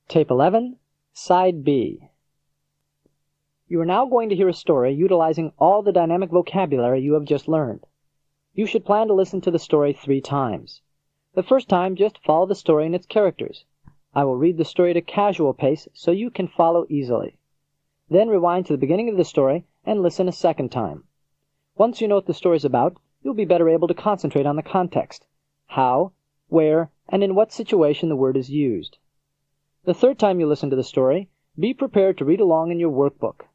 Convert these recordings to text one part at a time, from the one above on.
Tape 11, Side B. You are now going to hear a story utilizing all the dynamic vocabulary you have just learned. You should plan to listen to the story 3 times. The first time, just follow the story and its characters. I will read the story at a casual pace so you can follow easily. Then rewind to the beginning of the story and listen a second time. Once you know what the story is about, you'll be better able to concentrate on the context, how, where, and in what situation the word is used. The third time you listen to the story, be prepared to read along in your workbook.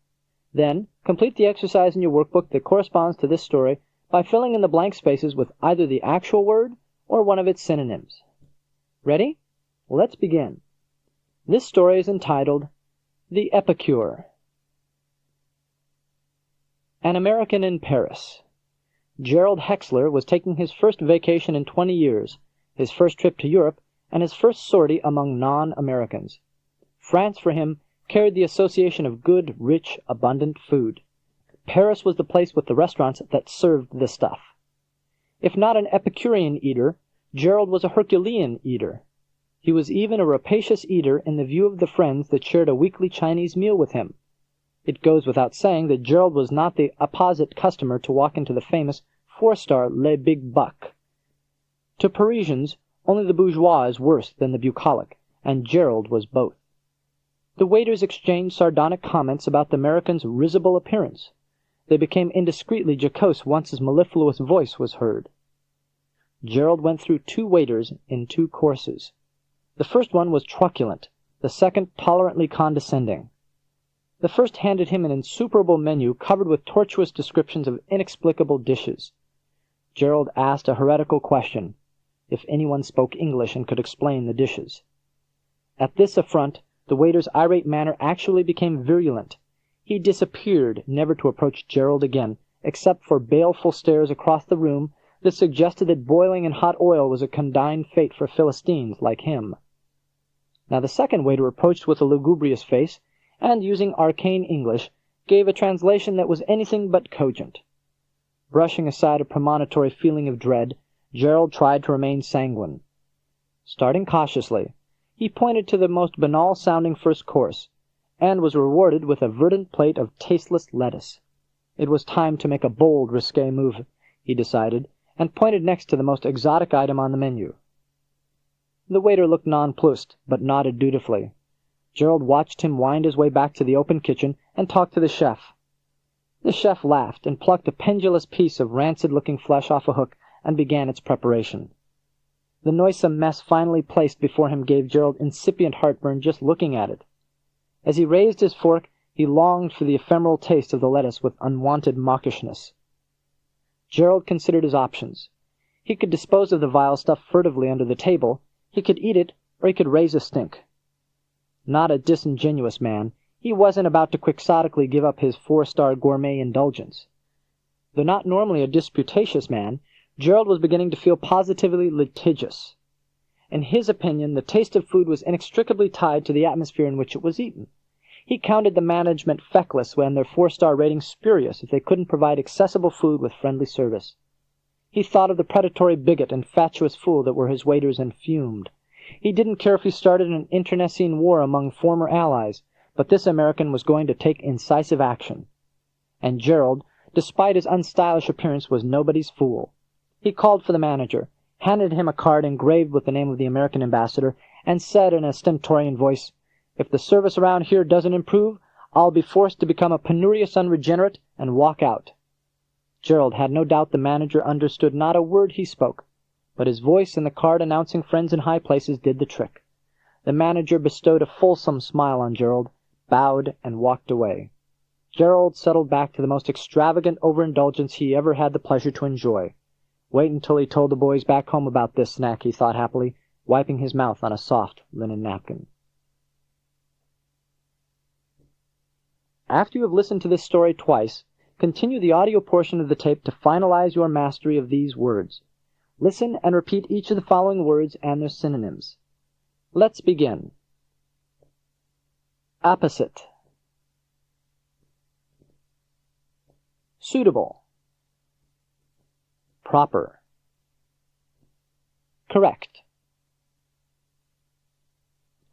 Then, complete the exercise in your workbook that corresponds to this story by filling in the blank spaces with either the actual word or one of its synonyms. Ready? Let's begin. This story is entitled, The Epicure. An American in Paris. Gerald Hexler was taking his first vacation in 20 years, his first trip to Europe, and his first sortie among non-Americans. France, for him, carried the association of good, rich, abundant food. Paris was the place with the restaurants that served the stuff. If not an Epicurean eater, Gerald was a Herculean eater. He was even a rapacious eater in the view of the friends that shared a weekly Chinese meal with him. It goes without saying that Gerald was not the apposite customer to walk into the famous 4-star Le Big Buck. To Parisians, only the bourgeois is worse than the bucolic, and Gerald was both. The waiters exchanged sardonic comments about the American's risible appearance. They became indiscreetly jocose once his mellifluous voice was heard. Gerald went through 2 waiters in 2 courses. The first one was truculent, the second tolerantly condescending. The first handed him an insuperable menu covered with tortuous descriptions of inexplicable dishes. Gerald asked a heretical question, if anyone spoke English and could explain the dishes. At this affront, the waiter's irate manner actually became virulent. He disappeared, never to approach Gerald again, except for baleful stares across the room that suggested that boiling in hot oil was a condign fate for Philistines like him. Now the second waiter approached with a lugubrious face, and, using arcane English, gave a translation that was anything but cogent. Brushing aside a premonitory feeling of dread, Gerald tried to remain sanguine. Starting cautiously, he pointed to the most banal-sounding first course, and was rewarded with a verdant plate of tasteless lettuce. It was time to make a bold, risque move, he decided, and pointed next to the most exotic item on the menu. The waiter looked nonplussed, but nodded dutifully. Gerald watched him wind his way back to the open kitchen and talk to the chef. The chef laughed and plucked a pendulous piece of rancid-looking flesh off a hook and began its preparation. The noisome mess finally placed before him gave Gerald incipient heartburn just looking at it. As he raised his fork, he longed for the ephemeral taste of the lettuce with unwonted mawkishness. Gerald considered his options. He could dispose of the vile stuff furtively under the table, he could eat it, or he could raise a stink. Not a disingenuous man, he wasn't about to quixotically give up his 4-star gourmet indulgence. Though not normally a disputatious man, Gerald was beginning to feel positively litigious. In his opinion, the taste of food was inextricably tied to the atmosphere in which it was eaten. He counted the management feckless when their 4-star rating spurious if they couldn't provide accessible food with friendly service. He thought of the predatory bigot and fatuous fool that were his waiters and fumed. He didn't care if he started an internecine war among former allies, but this American was going to take incisive action. And Gerald, despite his unstylish appearance, was nobody's fool. He called for the manager, handed him a card engraved with the name of the American ambassador, and said in a stentorian voice, "If the service around here doesn't improve, I'll be forced to become a penurious unregenerate and walk out." Gerald had no doubt the manager understood not a word he spoke, but his voice and the card announcing friends in high places did the trick. The manager bestowed a fulsome smile on Gerald, bowed, and walked away. Gerald settled back to the most extravagant overindulgence he ever had the pleasure to enjoy. Wait until he told the boys back home about this snack, he thought happily, wiping his mouth on a soft linen napkin. After you have listened to this story twice, continue the audio portion of the tape to finalize your mastery of these words. Listen and repeat each of the following words and their synonyms. Let's begin. Opposite. Suitable. Proper. Correct.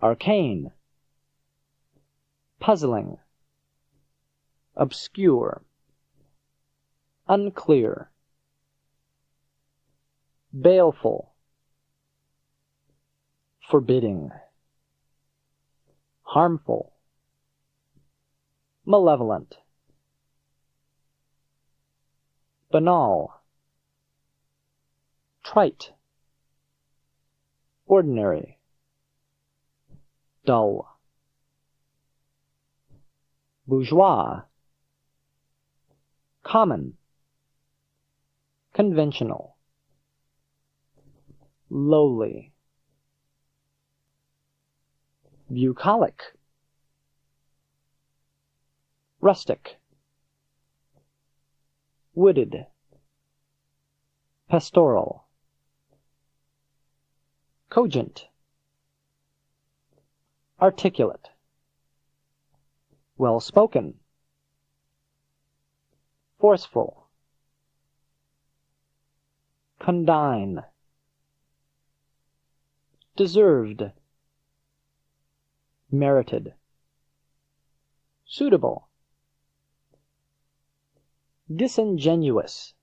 Arcane. puzzling, obscure, unclear, baleful, forbidding, harmful, malevolent, banal, trite, ordinary, dull, bourgeois, common, conventional, lowly, bucolic, rustic, wooded, pastoral, cogent, articulate, well-spoken, forceful, condign, deserved, merited, suitable, disingenuous,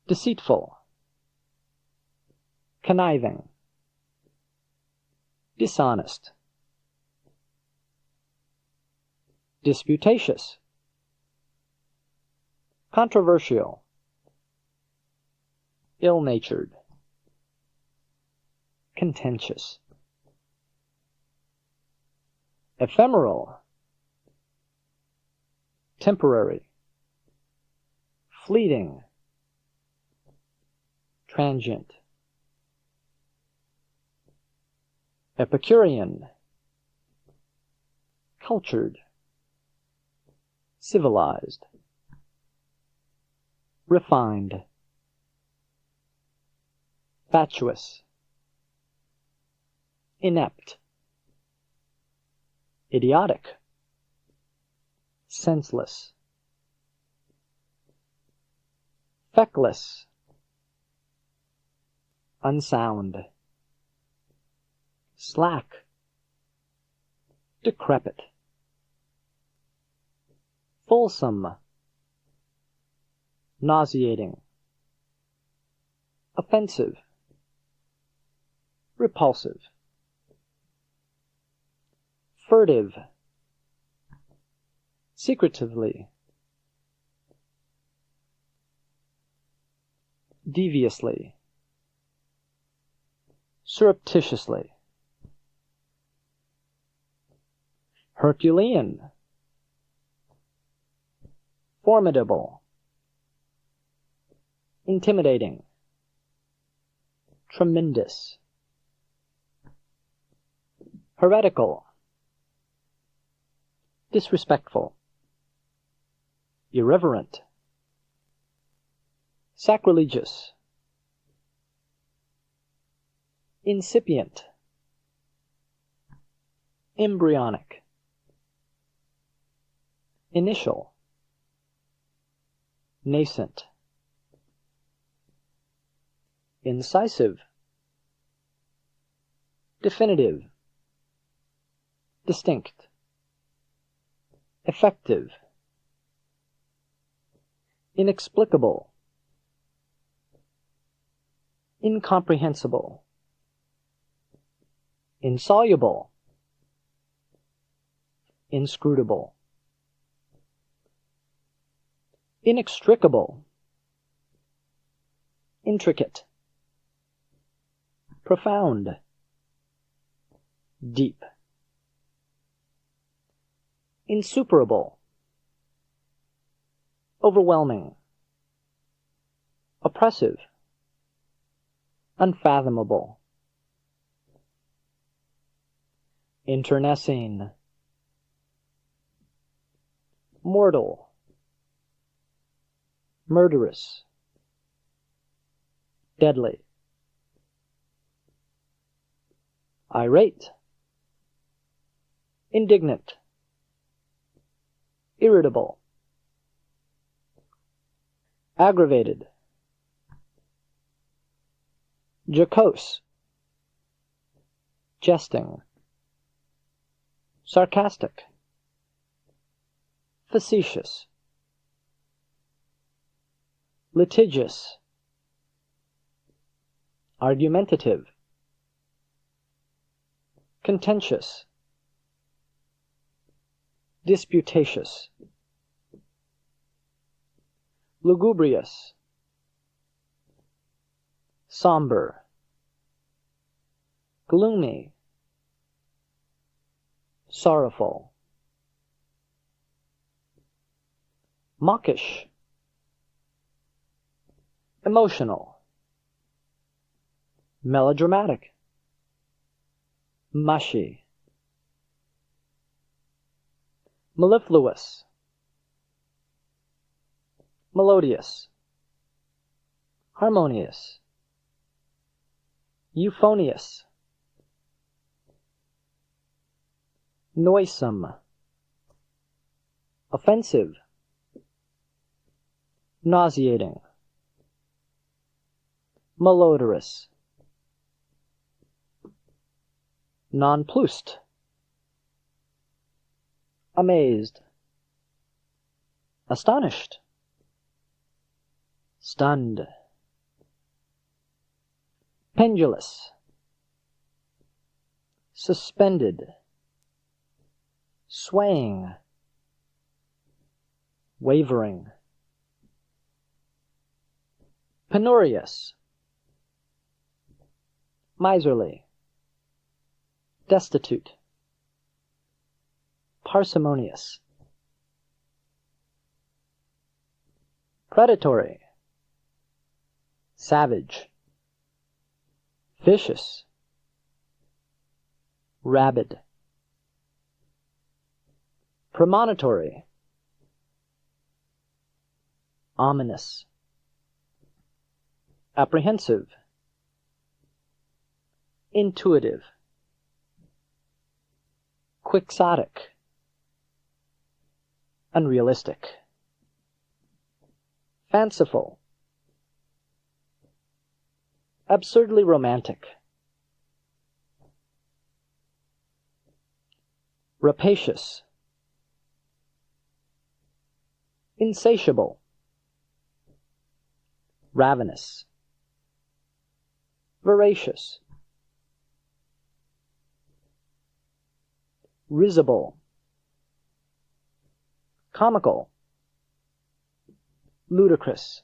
deceitful, conniving, dishonest, disputatious, controversial, ill-natured, contentious, ephemeral, temporary, fleeting, transient, Epicurean, cultured, civilized, refined, fatuous, inept, idiotic, senseless, feckless, unsound, slack, decrepit, fulsome, nauseating, offensive, repulsive, furtive, secretively, deviously, surreptitiously, Herculean, formidable, intimidating, tremendous, heretical, disrespectful, irreverent, sacrilegious, incipient, embryonic, initial, nascent, incisive, definitive, distinct, effective, inexplicable, incomprehensible, insoluble, inscrutable, inextricable, intricate, profound, deep, insuperable, overwhelming, oppressive, unfathomable, internecine, mortal, murderous, deadly, irate, indignant, irritable, aggravated, jocose, jesting, sarcastic, facetious, litigious, argumentative, contentious, disputatious, lugubrious, somber, gloomy, sorrowful, mawkish, emotional, melodramatic, mushy, mellifluous, melodious, harmonious, euphonious, noisome, offensive, nauseating, malodorous, nonplussed, amazed, astonished, stunned, pendulous, suspended, swaying, wavering, penurious, miserly, destitute, parsimonious, predatory, savage, vicious, rabid, premonitory, ominous, apprehensive, intuitive, quixotic, unrealistic, fanciful, absurdly romantic, rapacious, insatiable, ravenous, voracious, risible, comical, ludicrous,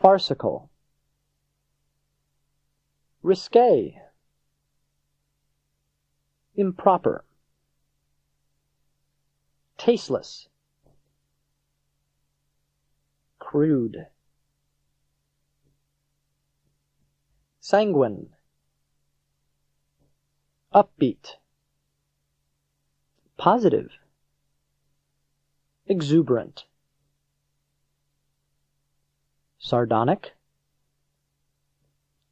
farcical, risque, improper, tasteless, crude, sanguine, upbeat, positive, exuberant, sardonic,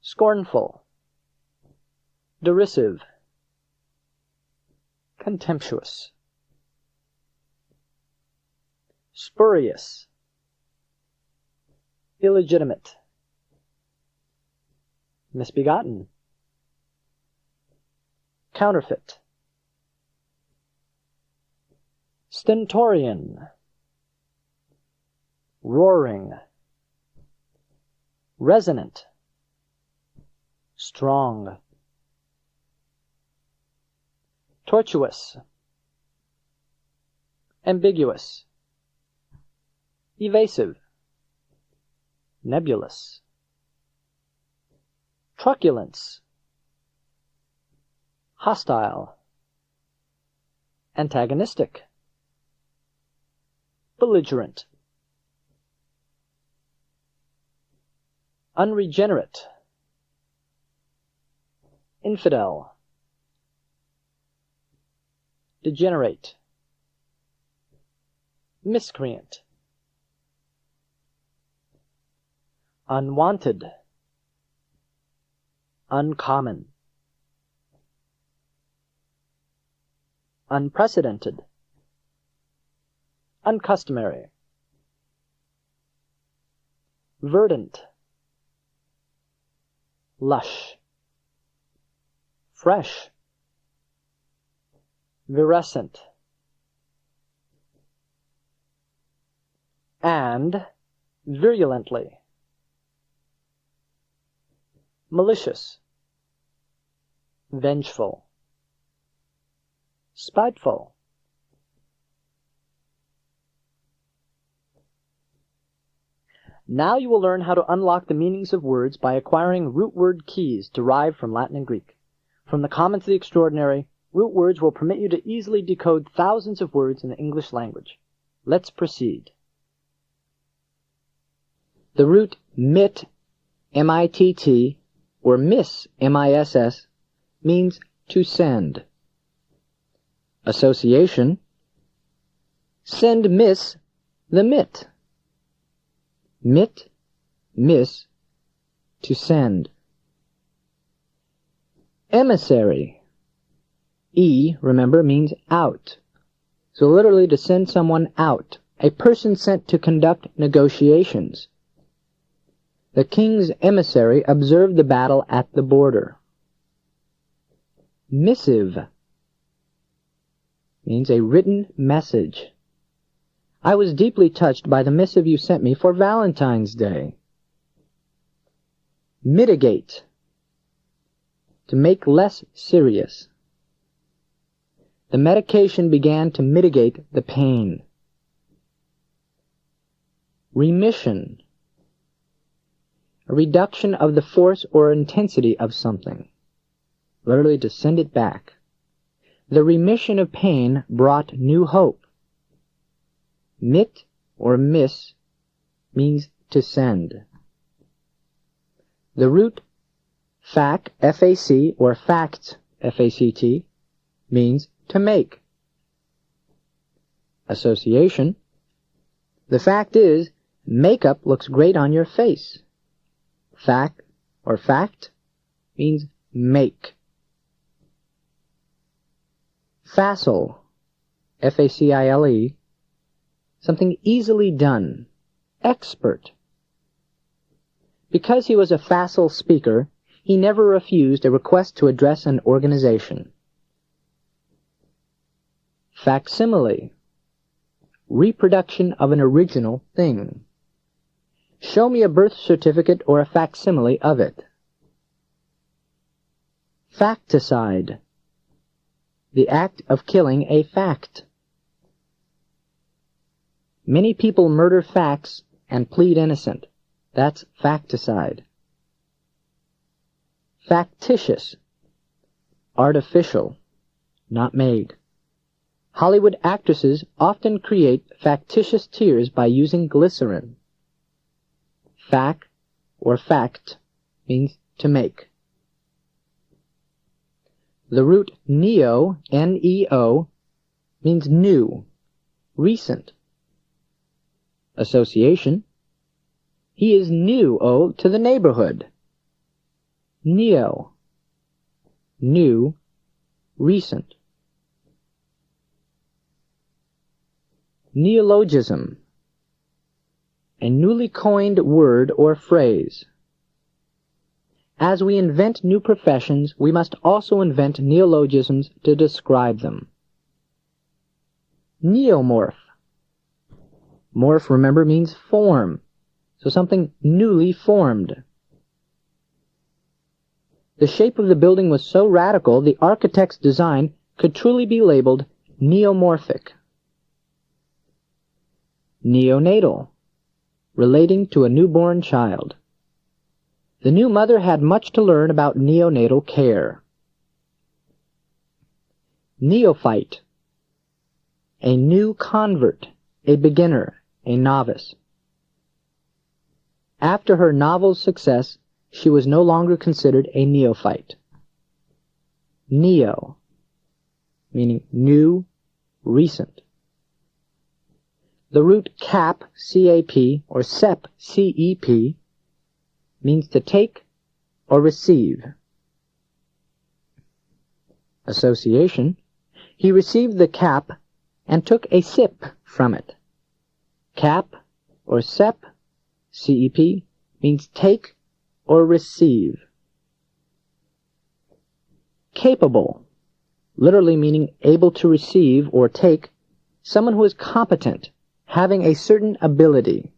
scornful, derisive, contemptuous, spurious, illegitimate, misbegotten, counterfeit, stentorian, roaring, resonant, strong, tortuous, ambiguous, evasive, nebulous, truculence, hostile, antagonistic, belligerent, unregenerate, infidel, degenerate, miscreant, unwanted, uncommon, unprecedented, uncustomary, verdant, lush, fresh, virescent, and virulently, malicious, vengeful, spiteful. Now you will learn how to unlock the meanings of words by acquiring root word keys derived from Latin and Greek. From the common to the extraordinary, root words will permit you to easily decode thousands of words in the English language. Let's proceed. The root mit, M-I-T-T, or miss, M-I-S-S, means to send. Association: send miss the mit. Mit, miss, to send. Emissary. E, remember, means out. So literally to send someone out, a person sent to conduct negotiations. The king's emissary observed the battle at the border. Missive means a written message. I was deeply touched by the missive you sent me for Valentine's Day. Mitigate, to make less serious. The medication began to mitigate the pain. Remission, a reduction of the force or intensity of something, literally to send it back. The remission of pain brought new hope. Mit or miss means to send. The root fac, F-A-C, or fact, F-A-C-T, means to make. Association: the fact is, makeup looks great on your face. Fac or fact means make. Facile, F-A-C-I-L-E, something easily done. Expert. Because he was a facile speaker, he never refused a request to address an organization. Facsimile, reproduction of an original thing. Show me a birth certificate or a facsimile of it. Facticide, the act of killing a fact. Many people murder facts and plead innocent. That's facticide. Factitious, artificial, not made. Hollywood actresses often create factitious tears by using glycerin. Fac or fact means to make. The root neo, N-E-O, means new, recent. Association: he is new, to the neighborhood. Neo, new, recent. Neologism, a newly coined word or phrase. As we invent new professions, we must also invent neologisms to describe them. Neomorph. Morph, remember, means form, so something newly formed. The shape of the building was so radical, the architect's design could truly be labeled neomorphic. Neonatal, relating to a newborn child. The new mother had much to learn about neonatal care. Neophyte, a new convert, a beginner, a novice. After her novel's success, she was no longer considered a neophyte. Neo, meaning new, recent. The root cap, C-A-P, or sep, C-E-P, means to take or receive. Association: he received the cap and took a sip from it. Cap or sep, C-E-P, means take or receive. Capable, literally meaning able to receive or take, someone who is competent, having a certain ability.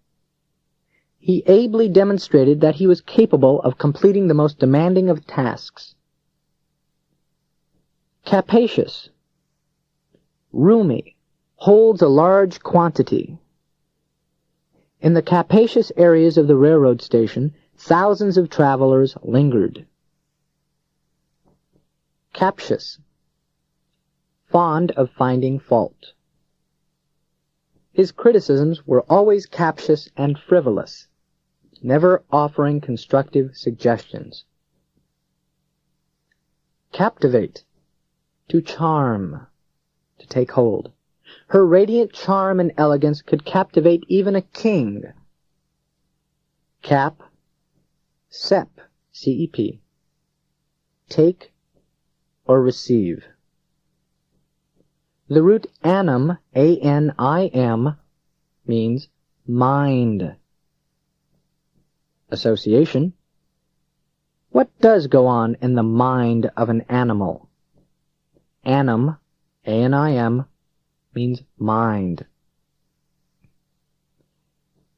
He ably demonstrated that he was capable of completing the most demanding of tasks. Capacious, roomy, holds a large quantity. In the capacious areas of the railroad station, thousands of travelers lingered. Captious, fond of finding fault. His criticisms were always captious and frivolous, never offering constructive suggestions. Captivate, to charm, to take hold. Her radiant charm and elegance could captivate even a king. Cap, sep, C-E-P, take or receive. The root anim, A-N-I-M, means mind. Association. What does go on in the mind of an animal? Anim, A-N-I-M, means mind.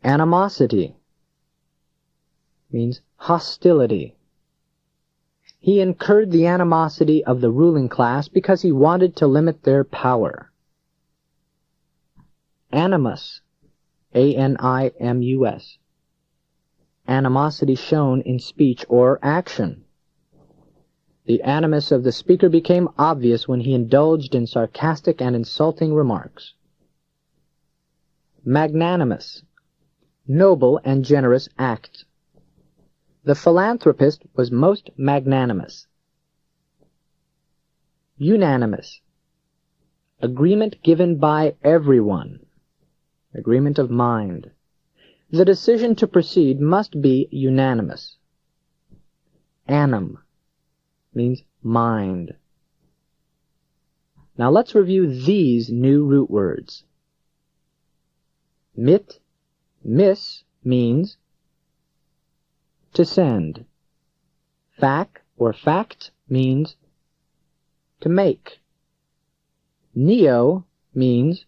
Animosity means hostility. He incurred the animosity of the ruling class because he wanted to limit their power. Animus, A-N-I-M-U-S, animosity shown in speech or action. The animus of the speaker became obvious when he indulged in sarcastic and insulting remarks. Magnanimous, noble and generous act. The philanthropist was most magnanimous. Unanimous, agreement given by everyone, agreement of mind. The decision to proceed must be unanimous. Anim means mind. Now let's review these new root words. Mit, miss means to send. Fac or fact means to make. Neo means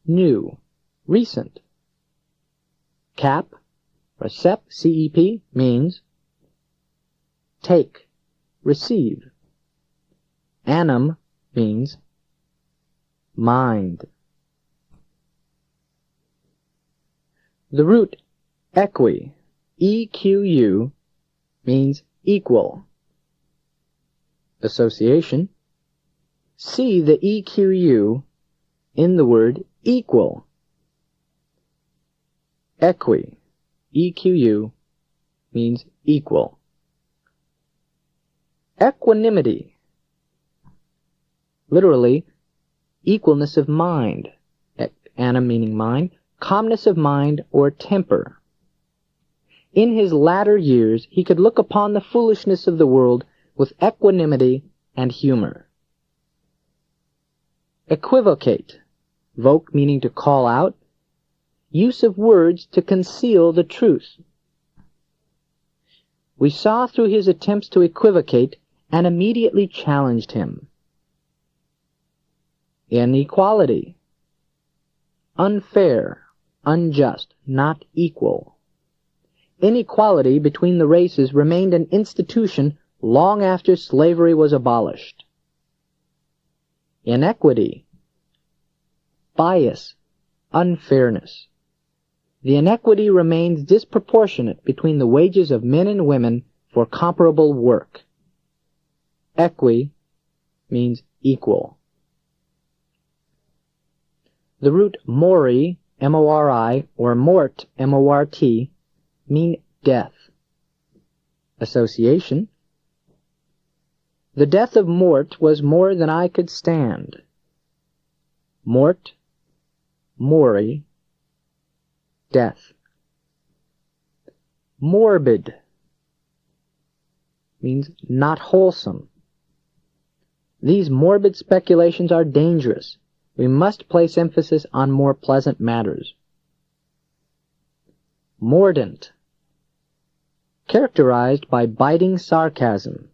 new, recent. Cap or sep, C-E-P, means take, receive. Anim means mind. The root equi, E-Q-U, means equal. Association. See the E-Q-U in the word equal. Equi, E-Q-U, means equal. Equanimity, literally, equalness of mind, anim meaning mind, calmness of mind or temper. In his latter years, he could look upon the foolishness of the world with equanimity and humor. Equivocate, voke meaning to call out, use of words to conceal the truth. We saw through his attempts to equivocate and immediately challenged him. Inequality, unfair, unjust, not equal. Inequality between the races remained an institution long after slavery was abolished. Inequity, bias, unfairness. The inequity remains disproportionate between the wages of men and women for comparable work. Equi means equal. The root mori, M-O-R-I, or mort, M-O-R-T, mean death. Association. The death of Mort was more than I could stand. Mort, mori, death. Morbid means not wholesome. These morbid speculations are dangerous. We must place emphasis on more pleasant matters. Mordant, characterized by biting sarcasm.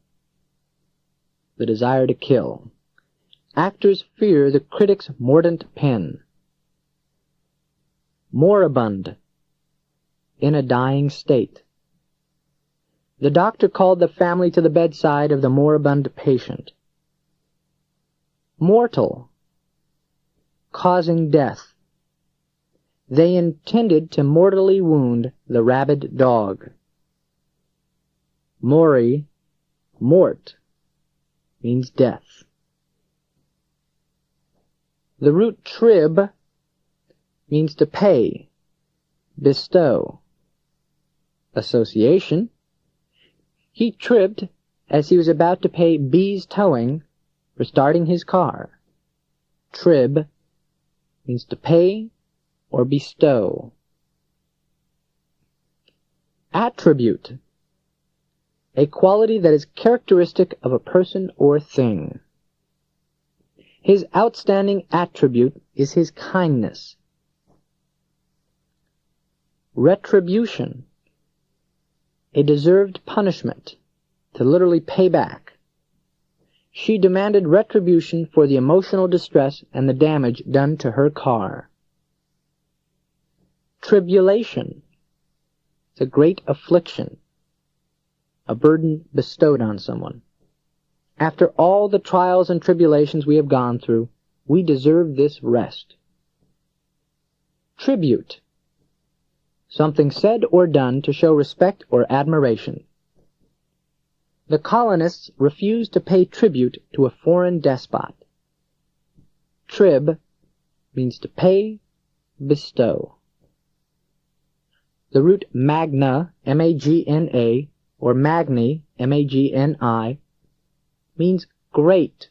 the desire to kill. Actors fear the critic's mordant pen. Moribund, in a dying state. The doctor called the family to the bedside of the moribund patient. Mortal, causing death. They intended to mortally wound the rabid dog. Mori, mort, means death. The root trib means to pay, bestow. Association. He tribbed as he was about to pay B's towing for starting his car. Trib means to pay or bestow. Attribute, a quality that is characteristic of a person or thing. His outstanding attribute is his kindness. Retribution, a deserved punishment, to literally pay back. She demanded retribution for the emotional distress and the damage done to her car. Tribulation, it's a great affliction, a burden bestowed on someone. After all the trials and tribulations we have gone through, we deserve this rest. Tribute, something said or done to show respect or admiration. The colonists refused to pay tribute to a foreign despot. Trib means to pay, bestow. The root magna, M-A-G-N-A, or magni, M-A-G-N-I, means great.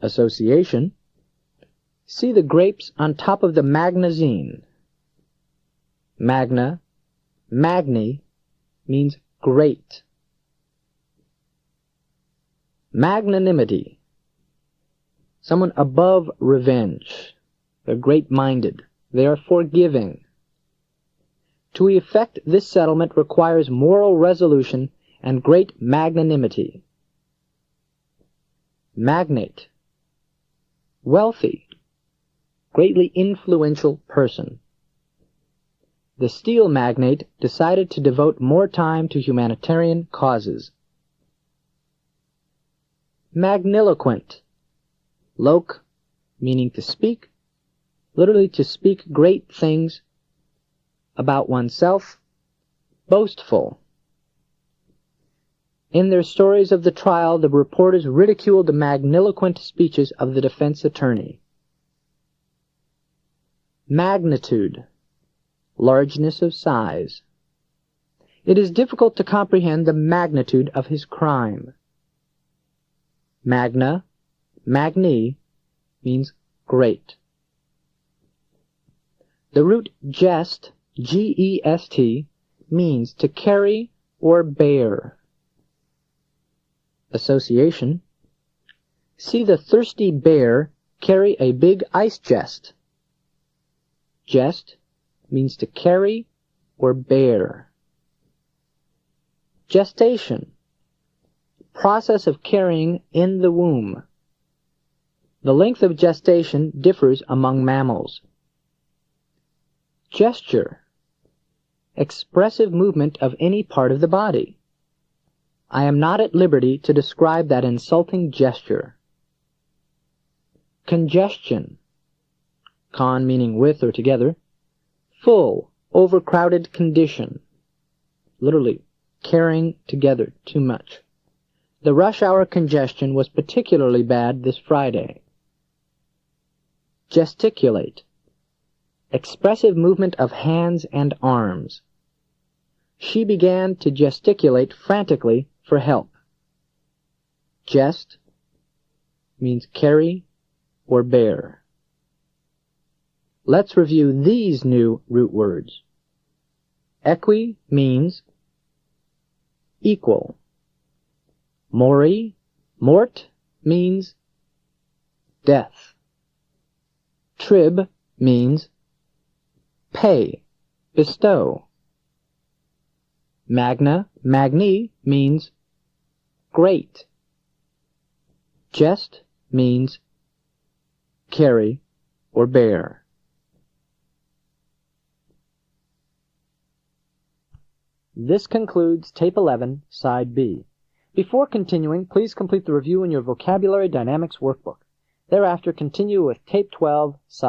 Association. See the grapes on top of the magnazine. Magna, magni, means great. Magnanimity, someone above revenge. They're great-minded. They are forgiving. To effect this settlement requires moral resolution and great magnanimity. Magnate, wealthy, greatly influential person. The steel magnate decided to devote more time to humanitarian causes. Magniloquent, loque, meaning to speak, literally to speak great things about oneself, boastful. In their stories of the trial, the reporters ridiculed the magniloquent speeches of the defense attorney. Magnitude, largeness of size. It is difficult to comprehend the magnitude of his crime. Magna, magni, means great. The root jest, G-E-S-T, means to carry or bear. Association. See the thirsty bear carry a big ice chest. Jest means to carry or bear. Gestation, process of carrying in the womb. The length of gestation differs among mammals. Gesture, expressive movement of any part of the body. I am not at liberty to describe that insulting gesture. Congestion, con meaning with or together, full, overcrowded condition, literally carrying together too much. The rush hour congestion was particularly bad this Friday. Gesticulate, expressive movement of hands and arms. She began to gesticulate frantically for help. Jest means carry or bear. Let's review these new root words. Equi means equal. Mori, mort, means death. Trib means pay, bestow. Magna, magni, means Great. Jest means carry or bear. This concludes Tape 11, Side B. Before continuing, please complete the review in your Vocabulary Dynamics workbook. Thereafter, continue with Tape 12, Side